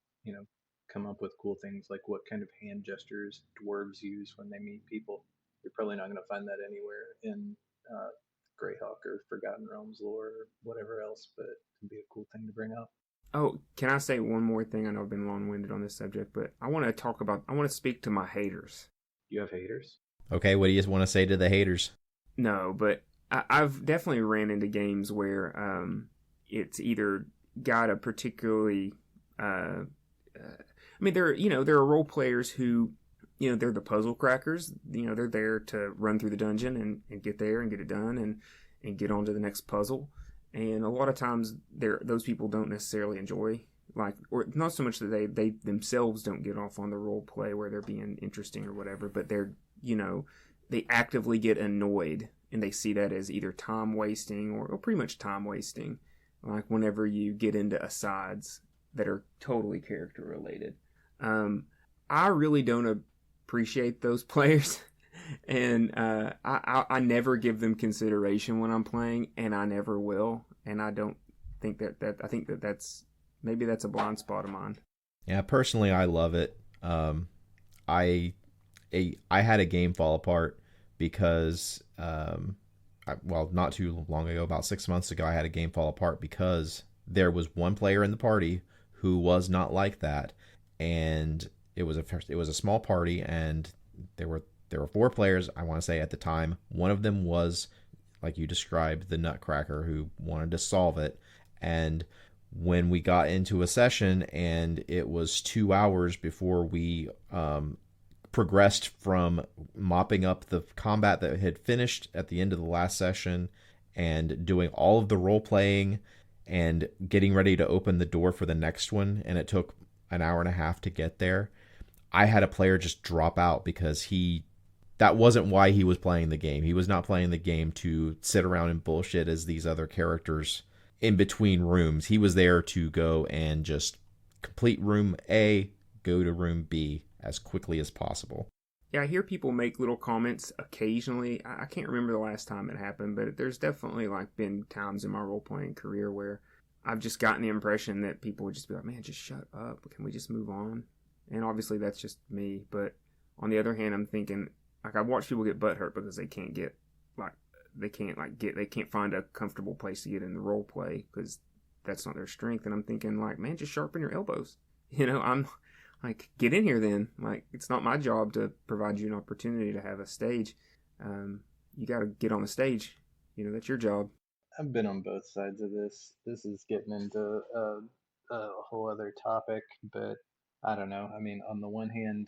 [SPEAKER 2] come up with cool things like what kind of hand gestures dwarves use when they meet people. You're probably not going to find that anywhere in Greyhawk or Forgotten Realms lore or whatever else, but it'd be a cool thing to bring up.
[SPEAKER 3] Oh, can I say one more thing? I know I've been long-winded on this subject, but I want to speak to my haters.
[SPEAKER 2] You have haters?
[SPEAKER 1] Okay, what do you want to say to the haters?
[SPEAKER 3] No, but I've definitely ran into games where it's either got a particularly. I mean, there are role players who, they're the puzzle crackers. They're there to run through the dungeon and get there and get it done and get on to the next puzzle. And a lot of times, those people don't necessarily enjoy, like, or not so much that they themselves don't get off on the role play where they're being interesting or whatever, but they actively get annoyed and they see that as either time wasting or pretty much time wasting. Like whenever you get into asides that are totally character related. I really don't appreciate those players. And I never give them consideration when I'm playing, and I never will. And I don't think I think that's maybe that's a blind spot of mine.
[SPEAKER 1] Yeah, personally, I love it. I had a game fall apart because, not too long ago, about 6 months ago, I had a game fall apart because there was one player in the party who was not like that, and it was a small party, and there were 4 players, I want to say, at the time. One of them was, like you described, the nutcracker who wanted to solve it. And when we got into a session and it was 2 hours before we progressed from mopping up the combat that had finished at the end of the last session and doing all of the role playing and getting ready to open the door for the next one, and it took an hour and a half to get there, I had a player just drop out because that wasn't why he was playing the game. He was not playing the game to sit around and bullshit as these other characters in between rooms. He was there to go and just complete room A, go to room B as quickly as possible.
[SPEAKER 3] Yeah, I hear people make little comments occasionally. I can't remember the last time it happened, but there's definitely been times in my role-playing career where I've just gotten the impression that people would just be like, man, just shut up. Can we just move on? And obviously that's just me. But on the other hand, I'm thinking, I've watched people get butthurt because they can't they can't find a comfortable place to get in the role play because that's not their strength. And I'm thinking, man, just sharpen your elbows. I'm get in here then. It's not my job to provide you an opportunity to have a stage. You got to get on the stage. That's your job.
[SPEAKER 2] I've been on both sides of this. This is getting into a whole other topic, but I don't know. I mean, on the one hand,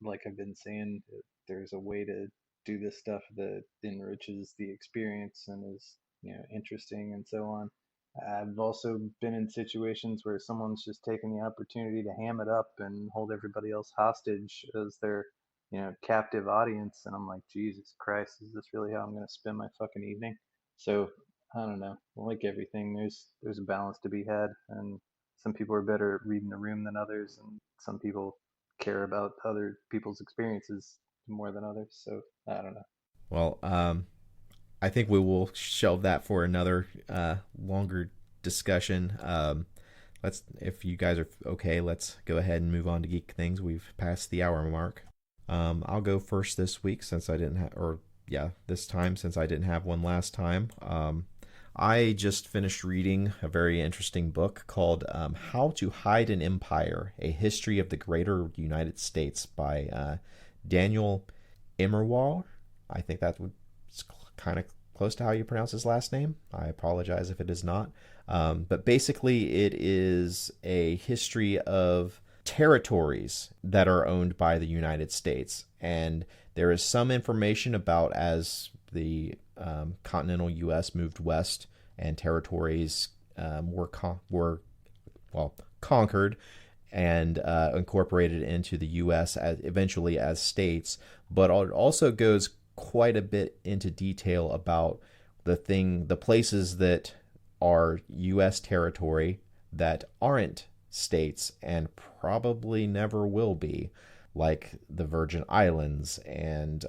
[SPEAKER 2] like I've been saying, there's a way to do this stuff that enriches the experience and is, interesting and so on. I've also been in situations where someone's just taken the opportunity to ham it up and hold everybody else hostage as their, captive audience. And I'm like, Jesus Christ, is this really how I'm going to spend my fucking evening? So I don't know. Like everything, there's a balance to be had, and some people are better at reading the room than others, and some people care about other people's experiences more than others. So I don't know.
[SPEAKER 1] Well, I think we will shelve that for another longer discussion. If you guys are okay, let's go ahead and move on to geek things. We've passed the hour mark. I'll go first this week since I didn't this time since I didn't have one last time. I just finished reading a very interesting book called How to Hide an Empire, A History of the Greater United States by Daniel Immerwahr. I think that's kind of close to how you pronounce his last name. I apologize if it is not. But basically it is a history of territories that are owned by the United States. And there is some information about as the continental U.S. moved west and territories were conquered and incorporated into the U.S. eventually as states. But it also goes quite a bit into detail about the places that are U.S. territory that aren't states and probably never will be, like the Virgin Islands and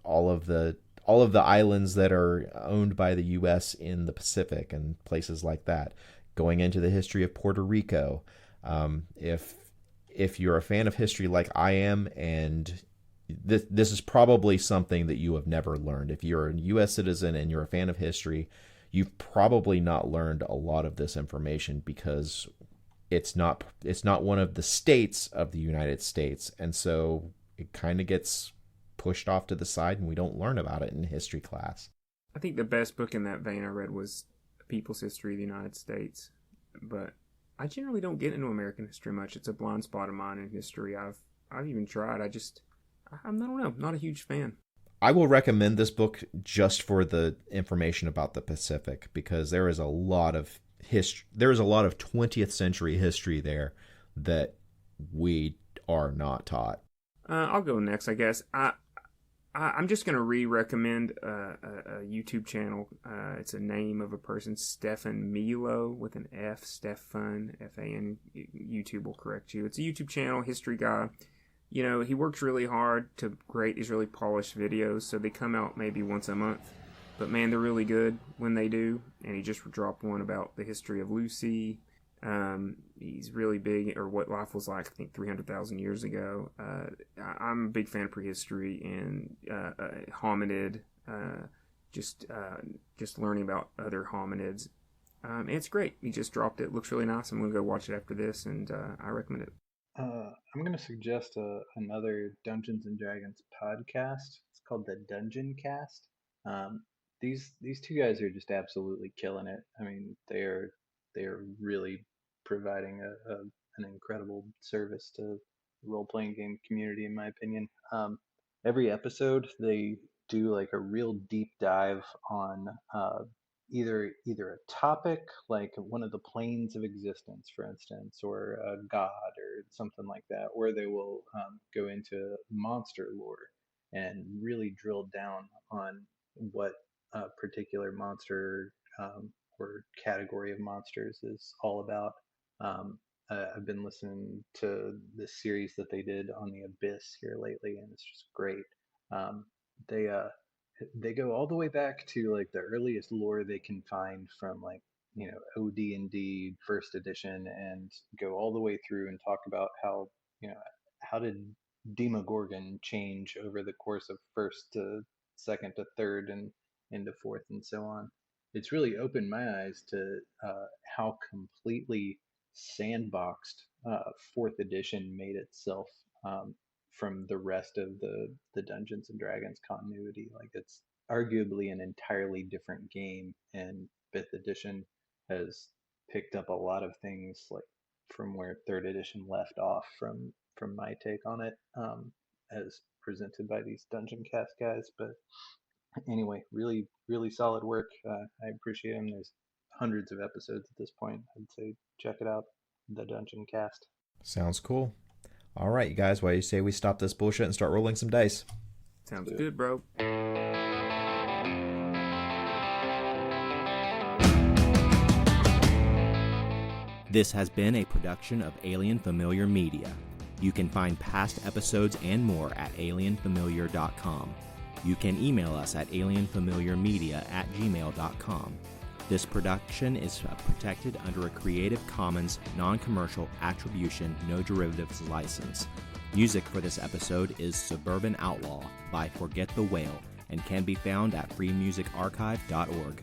[SPEAKER 1] all of the islands that are owned by the U.S. in the Pacific and places like that. Going into the history of Puerto Rico, if you're a fan of history like I am, and this is probably something that you have never learned. If you're a U.S. citizen and you're a fan of history, you've probably not learned a lot of this information because it's not one of the states of the United States, and so it kind of gets pushed off to the side and we don't learn about it in history class.
[SPEAKER 3] I think the best book in that vein I read was People's History of the United States, but I generally don't get into American history much. It's a blind spot of mine in history. I've even tried. I don't know, not a huge fan.
[SPEAKER 1] I will recommend this book just for the information about the Pacific, because there is a lot of history. There is a lot of 20th century history there that we are not taught.
[SPEAKER 3] I'll go next, I guess. I'm just going to recommend a YouTube channel. It's a name of a person, Stefan Milo, with an F, Stefan, F-A-N. YouTube will correct you. It's a YouTube channel, history guy. You know, he works really hard to create these really polished videos, so they come out maybe once a month. But man, they're really good when they do. And he just dropped one about the history of Lucy. He's really big, or what life was like, I think 300,000 years ago. I'm a big fan of prehistory and hominid, just learning about other hominids. And it's great. He just dropped it. Looks really nice. I'm going to go watch it after this, and I recommend it.
[SPEAKER 2] I'm going to suggest another Dungeons and Dragons podcast. It's called the Dungeon Cast. These two guys are just absolutely killing it. I mean, they are really providing an incredible service to the role-playing game community, in my opinion. Every episode, they do like a real deep dive on either a topic, like one of the planes of existence, for instance, or a god or something like that, or they will go into monster lore and really drill down on what a particular monster or category of monsters is all about. I've been listening to this series that they did on the Abyss here lately, and it's just great. They go all the way back to like the earliest lore they can find from, like, you know, OD&D first edition, and go all the way through and talk about how, you know, how did Demogorgon change over the course of first to second to third and into fourth and so on. It's really opened my eyes to how completely sandboxed fourth edition made itself from the rest of the Dungeons and Dragons continuity. Like, it's arguably an entirely different game, and fifth edition has picked up a lot of things like from where third edition left off from my take on it, as presented by these Dungeon Cast guys. But anyway, really, really solid work. I appreciate them. There's hundreds of episodes at this point. I'd say check it out, the Dungeon Cast.
[SPEAKER 1] Sounds cool. All right, you guys, why do you say we stop this bullshit and start rolling some dice?
[SPEAKER 3] Sounds good, bro.
[SPEAKER 1] This has been a production of Alien Familiar Media. You can find past episodes and more at alienfamiliar.com. You can email us at alienfamiliarmedia@gmail.com. This production is protected under a Creative Commons non-commercial attribution, no derivatives license. Music for this episode is Suburban Outlaw by Forget the Whale and can be found at freemusicarchive.org.